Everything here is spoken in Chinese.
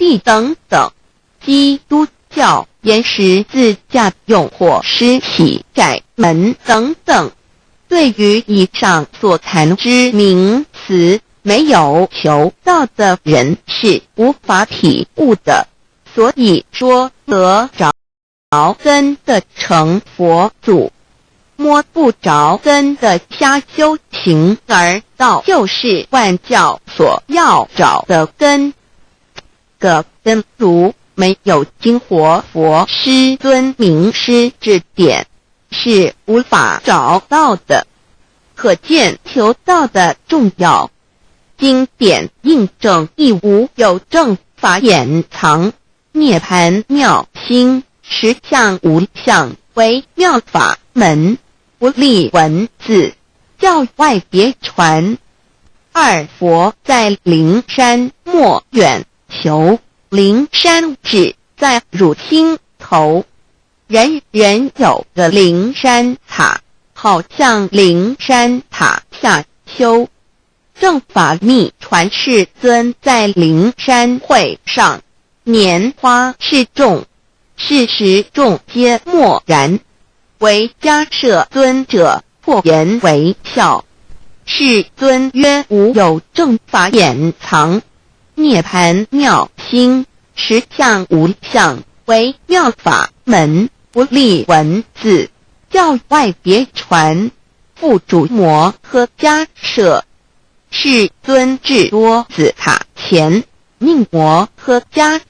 义等等。基督教沿十字架用或施洗窄门等等。对于以上所谈之名词，没有求道的人是无法体悟的。所以说得着根的成佛祖，摸不着根的瞎修行而道，就是万教所要找的根。个根如没有经活佛师尊名师指点，是无法找到的。可见求道的重要。经典印证亦无有正法掩藏，涅盘妙心，实相无相，为妙法门，不立文字，教外别传。二佛在灵山莫远求，灵山只在汝心头。人人有个灵山塔，好像灵山塔下修。正法密传世尊在灵山会上，拈花示众，是时众皆默然，唯迦摄尊者破颜为笑。世尊曰：无有正法掩藏，涅盘妙心，实相无相，为妙法门，不立文字，教外别传。复主摩诃迦摄。世尊至多子塔前，命摩诃迦